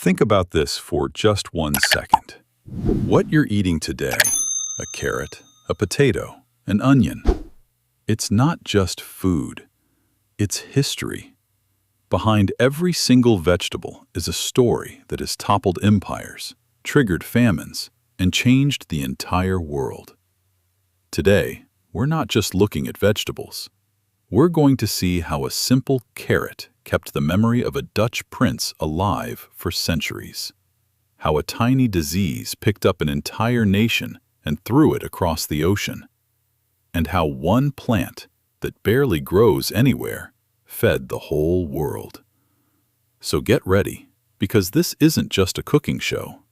Think about this for just 1 second. What you're eating today, a carrot, a potato, an onion, it's not just food, it's history. Behind every single vegetable is a story that has toppled empires, triggered famines, and changed the entire world. Today, we're not just looking at vegetables. We're going to see how a simple carrot kept the memory of a Dutch prince alive for centuries. How a tiny disease picked up an entire nation and threw it across the ocean. And how one plant that barely grows anywhere fed the whole world. So get ready, because this isn't just a cooking show.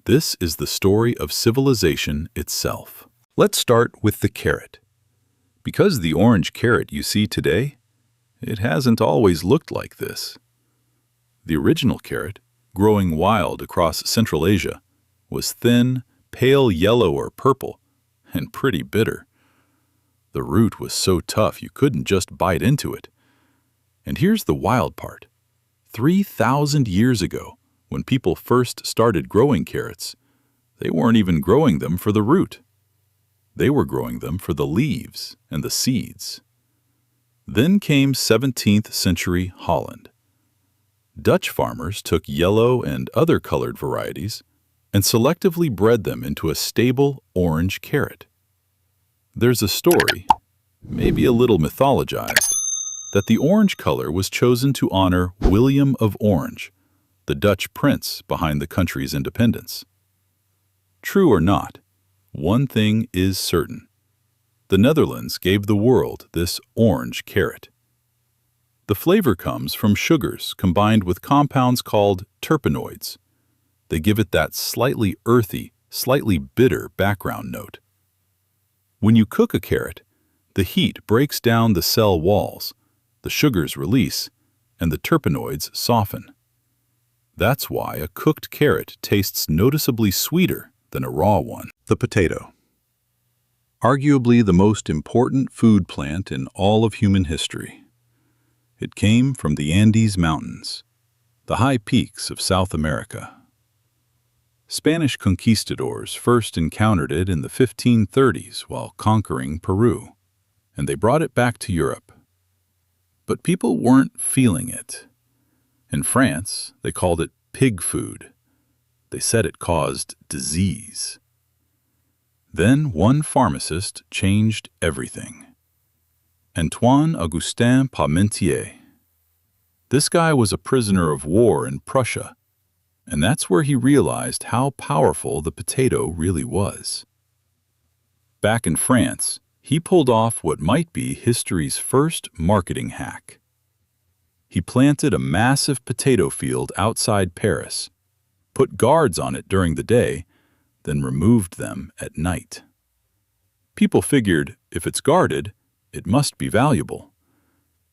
This is the story of civilization itself. Let's start with the carrot. Because the orange carrot you see today, it hasn't always looked like this. The original carrot, growing wild across Central Asia, was thin, pale yellow or purple, and pretty bitter. The root was so tough you couldn't just bite into it. And here's the wild part. 3,000 years ago, when people first started growing carrots, they weren't even growing them for the root. They were growing them for the leaves and the seeds. Then came 17th century Holland. Dutch farmers took yellow and other colored varieties and selectively bred them into a stable orange carrot. There's a story, maybe a little mythologized, that the orange color was chosen to honor William of Orange, the Dutch prince behind the country's independence. True or not, one thing is certain. The Netherlands gave the world this orange carrot. The flavor comes from sugars combined with compounds called terpenoids. They give it that slightly earthy, slightly bitter background note. When you cook a carrot, the heat breaks down the cell walls, the sugars release, and the terpenoids soften. That's why a cooked carrot tastes noticeably sweeter than a raw one. The potato. Arguably the most important food plant in all of human history. It came from the Andes Mountains, the high peaks of South America. Spanish conquistadors first encountered it in the 1530s while conquering Peru, and they brought it back to Europe. But people weren't feeling it. In France, they called it pig food. They said it caused disease. Then one pharmacist changed everything. Antoine Augustin Parmentier. This guy was a prisoner of war in Prussia, and that's where he realized how powerful the potato really was. Back in France, he pulled off what might be history's first marketing hack. He planted a massive potato field outside Paris, put guards on it during the day, then removed them at night. People figured if it's guarded, it must be valuable,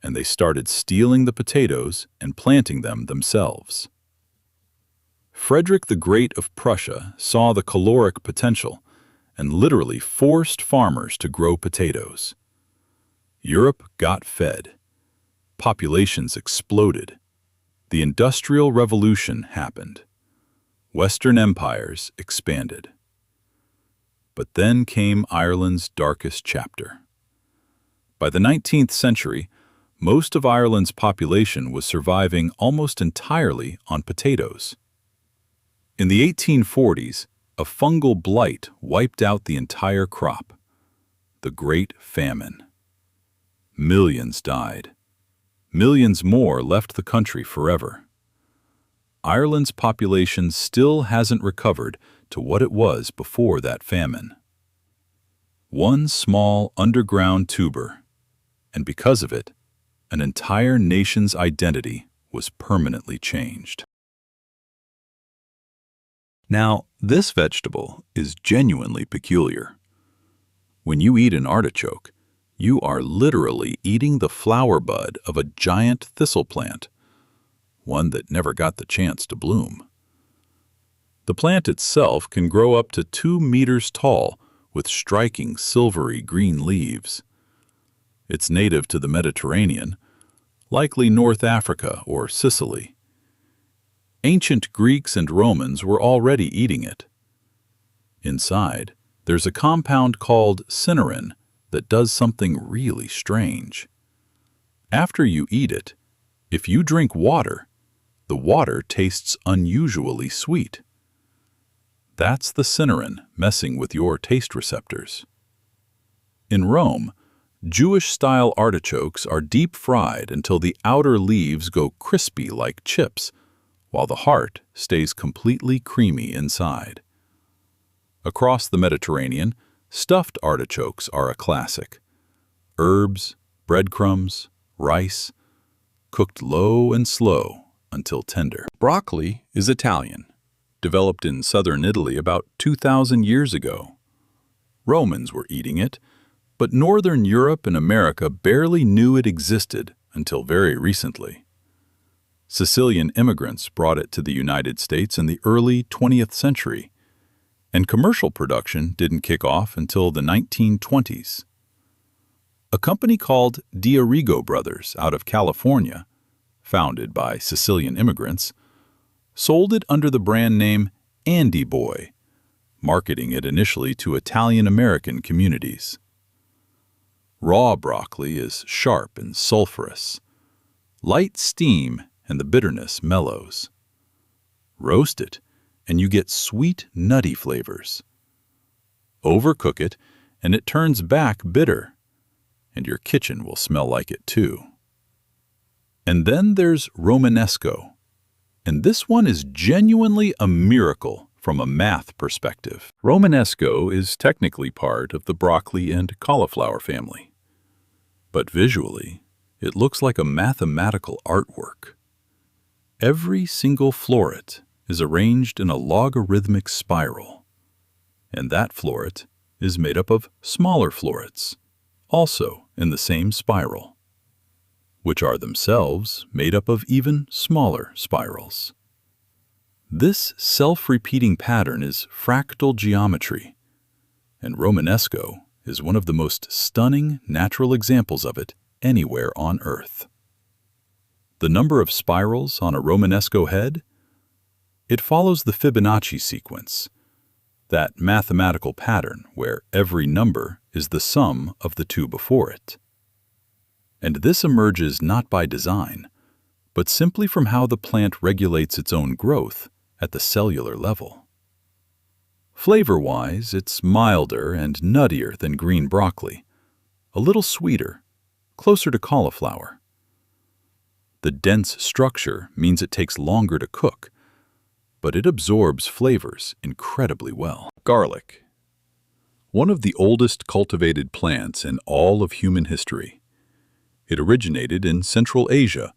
and they started stealing the potatoes and planting them themselves. Frederick the Great of Prussia saw the caloric potential and literally forced farmers to grow potatoes. Europe got fed. Populations exploded. The Industrial Revolution happened. Western empires expanded. But then came Ireland's darkest chapter. By the 19th century, most of Ireland's population was surviving almost entirely on potatoes. In the 1840s, a fungal blight wiped out the entire crop. The Great Famine. Millions died. Millions more left the country forever. Ireland's population still hasn't recovered to what it was before that famine. One small underground tuber, and because of it, an entire nation's identity was permanently changed. Now, this vegetable is genuinely peculiar. When you eat an artichoke, you are literally eating the flower bud of a giant thistle plant, one that never got the chance to bloom. The plant itself can grow up to 2 meters tall with striking silvery green leaves. It's native to the Mediterranean, likely North Africa or Sicily. Ancient Greeks and Romans were already eating it. Inside, there's a compound called cynarin that does something really strange. After you eat it, if you drink water, the water tastes unusually sweet. That's the cynarin messing with your taste receptors. In Rome, Jewish-style artichokes are deep-fried until the outer leaves go crispy like chips, while the heart stays completely creamy inside. Across the Mediterranean, stuffed artichokes are a classic. Herbs, breadcrumbs, rice, cooked low and slow until tender. Broccoli is Italian, developed in southern Italy about 2,000 years ago. Romans were eating it, but Northern Europe and America barely knew it existed until very recently. Sicilian immigrants brought it to the United States in the early 20th century, and commercial production didn't kick off until the 1920s. A company called D'Arrigo Brothers out of California, founded by Sicilian immigrants, sold it under the brand name Andy Boy, marketing it initially to Italian-American communities. Raw broccoli is sharp and sulfurous. Light steam and the bitterness mellows. Roast it, and you get sweet, nutty flavors. Overcook it, and it turns back bitter, and your kitchen will smell like it too. And then there's Romanesco, and this one is genuinely a miracle from a math perspective. Romanesco is technically part of the broccoli and cauliflower family, but visually, it looks like a mathematical artwork. Every single floret is arranged in a logarithmic spiral, and that floret is made up of smaller florets, also in the same spiral, which are themselves made up of even smaller spirals. This self-repeating pattern is fractal geometry, and Romanesco is one of the most stunning natural examples of it anywhere on Earth. The number of spirals on a Romanesco head? It follows the Fibonacci sequence, that mathematical pattern where every number is the sum of the two before it. And this emerges not by design, but simply from how the plant regulates its own growth at the cellular level. Flavor-wise, it's milder and nuttier than green broccoli, a little sweeter, closer to cauliflower. The dense structure means it takes longer to cook, but it absorbs flavors incredibly well. Garlic. One of the oldest cultivated plants in all of human history. It originated in Central Asia,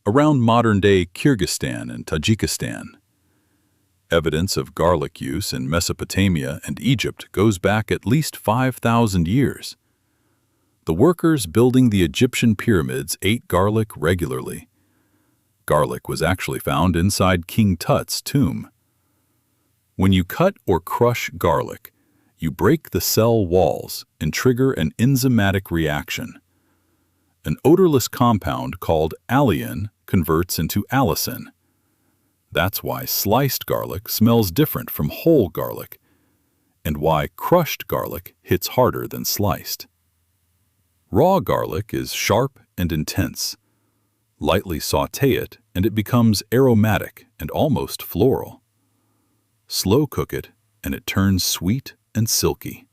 around modern-day Kyrgyzstan and Tajikistan. Evidence of garlic use in Mesopotamia and Egypt goes back at least 5,000 years. The workers building the Egyptian pyramids ate garlic regularly. Garlic was actually found inside King Tut's tomb. When you cut or crush garlic, you break the cell walls and trigger an enzymatic reaction. An odorless compound called alliin converts into allicin. That's why sliced garlic smells different from whole garlic, and why crushed garlic hits harder than sliced. Raw garlic is sharp and intense. Lightly sauté it, and it becomes aromatic and almost floral. Slow cook it, and it turns sweet and silky.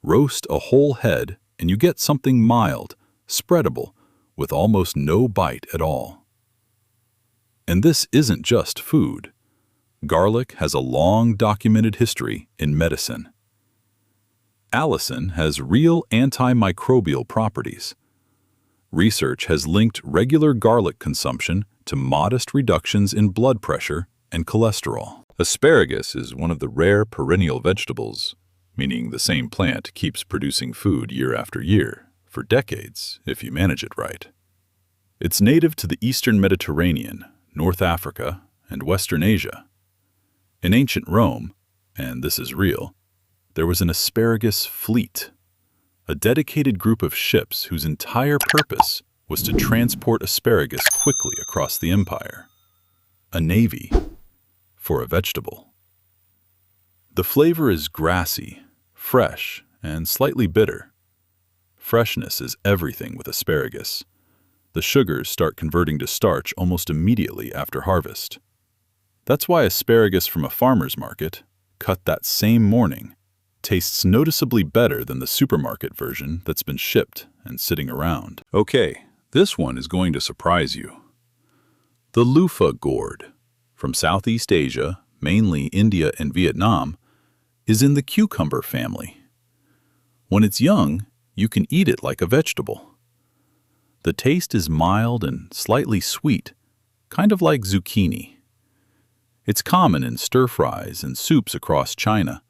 Roast a whole head, and you get something mild, spreadable, with almost no bite at all. And this isn't just food. Garlic has a long documented history in medicine. Allicin has real antimicrobial properties. Research has linked regular garlic consumption to modest reductions in blood pressure and cholesterol. Asparagus is one of the rare perennial vegetables, meaning the same plant keeps producing food year after year, for decades, if you manage it right. It's native to the eastern Mediterranean, North Africa, and Western Asia. In ancient Rome, and this is real, there was an asparagus fleet, a dedicated group of ships whose entire purpose was to transport asparagus quickly across the empire. a navy for a vegetable. The flavor is grassy, fresh, and slightly bitter. Freshness is everything with asparagus. The sugars start converting to starch almost immediately after harvest. That's why asparagus from a farmer's market, cut that same morning, tastes noticeably better than the supermarket version that's been shipped and sitting around. Okay, this one is going to surprise you. The loofah gourd, from Southeast Asia, mainly India and Vietnam, is in the cucumber family. When it's young, you can eat it like a vegetable. The taste is mild and slightly sweet, kind of like zucchini. It's common in stir-fries and soups across China,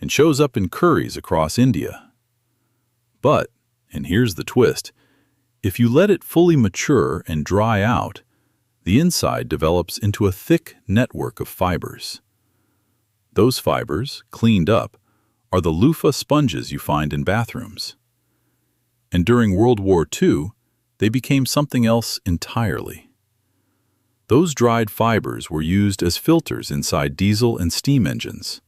and shows up in curries across India. But, and here's the twist, if you let it fully mature and dry out, the inside develops into a thick network of fibers. Those fibers, cleaned up, are the loofah sponges you find in bathrooms. And during World War II, they became something else entirely. Those dried fibers were used as filters inside diesel and steam engines.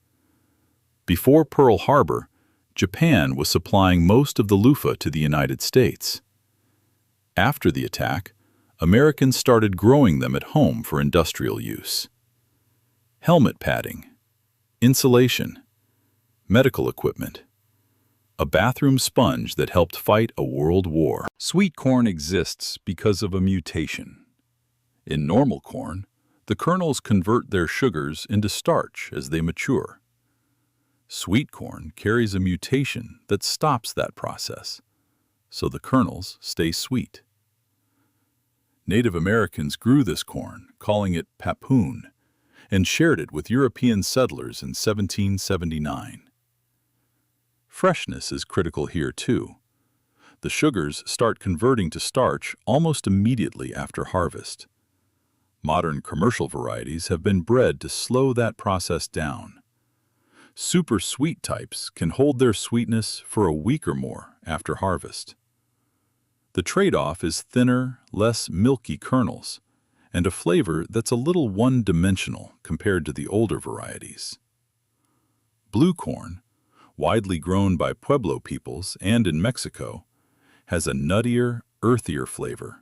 Before Pearl Harbor, Japan was supplying most of the loofah to the United States. After the attack, Americans started growing them at home for industrial use. Helmet padding, insulation, medical equipment, a bathroom sponge that helped fight a world war. Sweet corn exists because of a mutation. In normal corn, the kernels convert their sugars into starch as they mature. Sweet corn carries a mutation that stops that process, so the kernels stay sweet. Native Americans grew this corn, calling it papoon, and shared it with European settlers in 1779. Freshness is critical here too. The sugars start converting to starch almost immediately after harvest. Modern commercial varieties have been bred to slow that process down. Super sweet types can hold their sweetness for a week or more after harvest. The trade-off is thinner, less milky kernels, and a flavor that's a little one-dimensional compared to the older varieties. Blue corn, widely grown by Pueblo peoples and in Mexico, has a nuttier, earthier flavor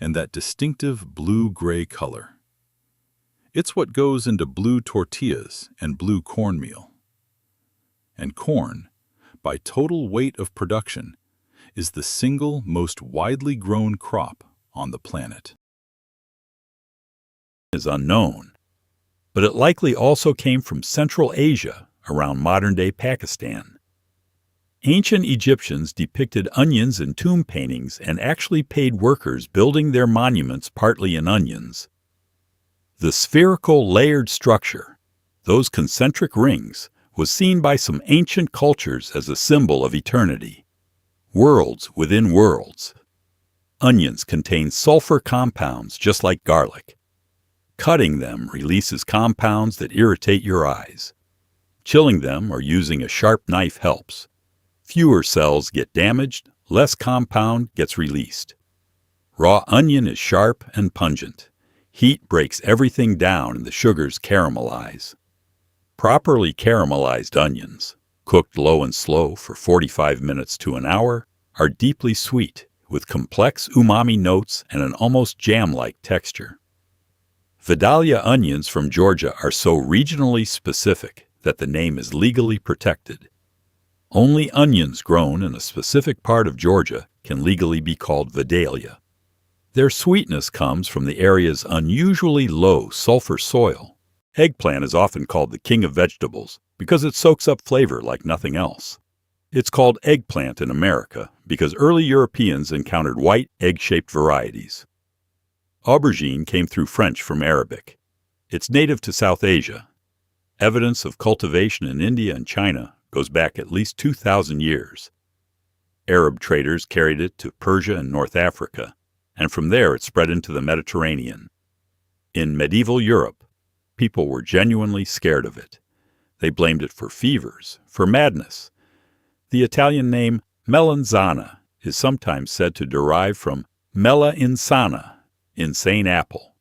and that distinctive blue-gray color. It's what goes into blue tortillas and blue cornmeal. And corn, by total weight of production, is the single most widely grown crop on the planet. Is unknown, but it likely also came from Central Asia around modern-day Pakistan. Ancient Egyptians depicted onions in tomb paintings and actually paid workers building their monuments partly in onions. The spherical layered structure, those concentric rings, was seen by some ancient cultures as a symbol of eternity. Worlds within worlds. Onions contain sulfur compounds just like garlic. Cutting them releases compounds that irritate your eyes. Chilling them or using a sharp knife helps. Fewer cells get damaged, less compound gets released. Raw onion is sharp and pungent. Heat breaks everything down and the sugars caramelize. Properly caramelized onions, cooked low and slow for 45 minutes to an hour, are deeply sweet, with complex umami notes and an almost jam-like texture. Vidalia onions from Georgia are so regionally specific that the name is legally protected. Only onions grown in a specific part of Georgia can legally be called Vidalia. Their sweetness comes from the area's unusually low sulfur soil. Eggplant is often called the king of vegetables because it soaks up flavor like nothing else. It's called eggplant in America because early Europeans encountered white, egg-shaped varieties. Aubergine came through French from Arabic. It's native to South Asia. Evidence of cultivation in India and China goes back at least 2,000 years. Arab traders carried it to Persia and North Africa, and from there it spread into the Mediterranean. In medieval Europe, people were genuinely scared of it. They blamed it for fevers, for madness. The Italian name melanzana is sometimes said to derive from mela insana, insane apple.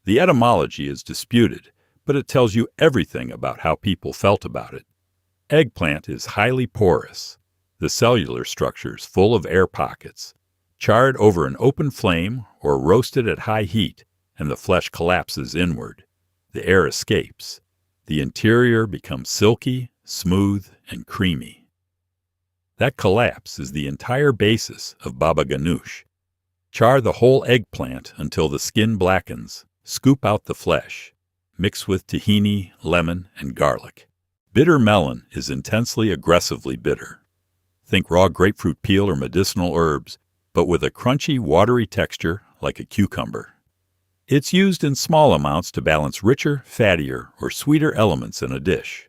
The etymology is disputed, but it tells you everything about how people felt about it. Eggplant is highly porous, the cellular structures full of air pockets. Charred over an open flame or roasted at high heat, and the flesh collapses inward. The air escapes. The interior becomes silky, smooth, and creamy. That collapse is the entire basis of baba ganoush. Char the whole eggplant until the skin blackens. Scoop out the flesh. Mix with tahini, lemon, and garlic. Bitter melon is intensely aggressively bitter. Think raw grapefruit peel or medicinal herbs, but with a crunchy, watery texture like a cucumber. It's used in small amounts to balance richer, fattier, or sweeter elements in a dish.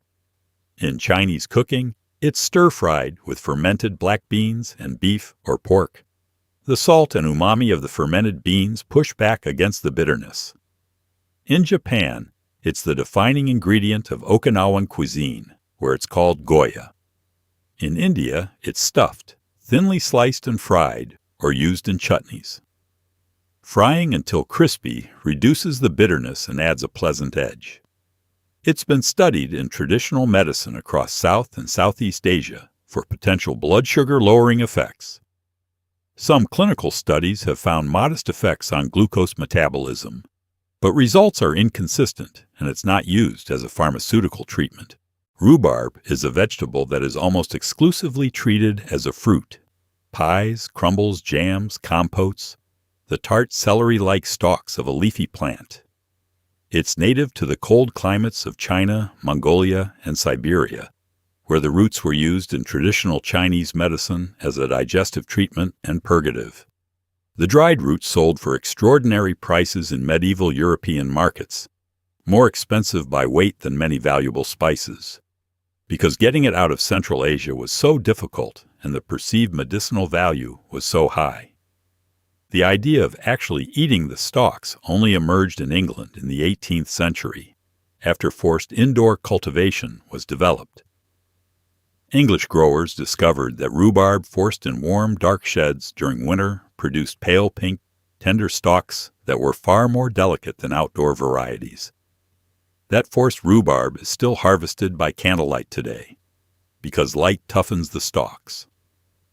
In Chinese cooking, it's stir-fried with fermented black beans and beef or pork. The salt and umami of the fermented beans push back against the bitterness. In Japan, it's the defining ingredient of Okinawan cuisine, where it's called goya. In India, it's stuffed, thinly sliced and fried, or used in chutneys. Frying until crispy reduces the bitterness and adds a pleasant edge. It's been studied in traditional medicine across South and Southeast Asia for potential blood sugar-lowering effects. Some clinical studies have found modest effects on glucose metabolism, but results are inconsistent and it's not used as a pharmaceutical treatment. Rhubarb is a vegetable that is almost exclusively treated as a fruit. Pies, crumbles, jams, compotes, the tart celery-like stalks of a leafy plant. It's native to the cold climates of China, Mongolia, and Siberia, where the roots were used in traditional Chinese medicine as a digestive treatment and purgative. The dried roots sold for extraordinary prices in medieval European markets, more expensive by weight than many valuable spices. Because getting it out of Central Asia was so difficult and the perceived medicinal value was so high. The idea of actually eating the stalks only emerged in England in the 18th century, after forced indoor cultivation was developed. English growers discovered that rhubarb forced in warm, dark sheds during winter produced pale pink, tender stalks that were far more delicate than outdoor varieties. That forced rhubarb is still harvested by candlelight today, because light toughens the stalks.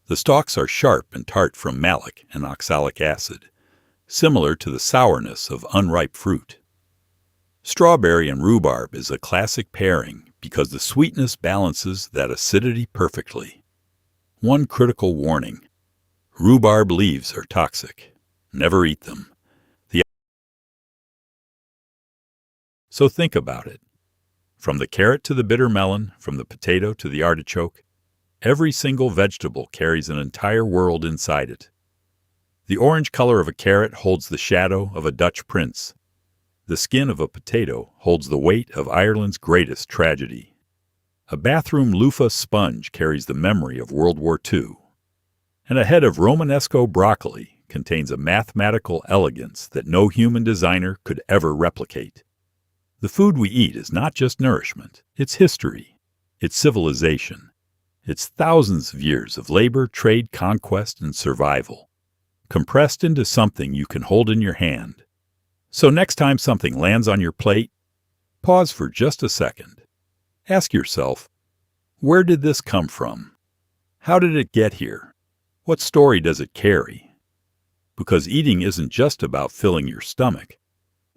The stalks are sharp and tart from malic and oxalic acid, similar to the sourness of unripe fruit. Strawberry and rhubarb is a classic pairing because the sweetness balances that acidity perfectly. One critical warning: rhubarb leaves are toxic. Never eat them. So think about it. From the carrot to the bitter melon, from the potato to the artichoke, every single vegetable carries an entire world inside it. The orange color of a carrot holds the shadow of a Dutch prince. The skin of a potato holds the weight of Ireland's greatest tragedy. A bathroom loofah sponge carries the memory of World War II. And a head of Romanesco broccoli contains a mathematical elegance that no human designer could ever replicate. The food we eat is not just nourishment, it's history, it's civilization. It's thousands of years of labor, trade, conquest, and survival, compressed into something you can hold in your hand. So next time something lands on your plate, pause for just a second. Ask yourself, where did this come from? How did it get here? What story does it carry? Because eating isn't just about filling your stomach.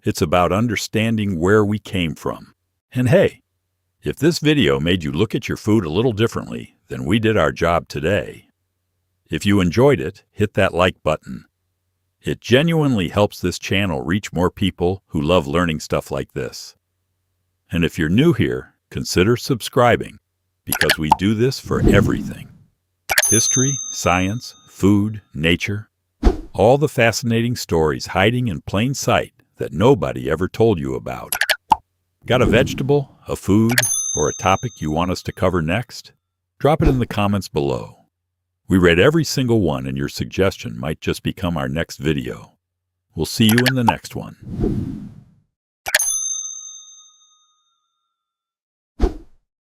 It's about understanding where we came from. And hey, if this video made you look at your food a little differently, then we did our job today. If you enjoyed it, hit that like button. It genuinely helps this channel reach more people who love learning stuff like this. And if you're new here, consider subscribing, because we do this for everything. History, science, food, nature, all the fascinating stories hiding in plain sight that nobody ever told you about. Got a vegetable, a food, or a topic you want us to cover next? Drop it in the comments below. We read every single one, and your suggestion might just become our next video. We'll see you in the next one.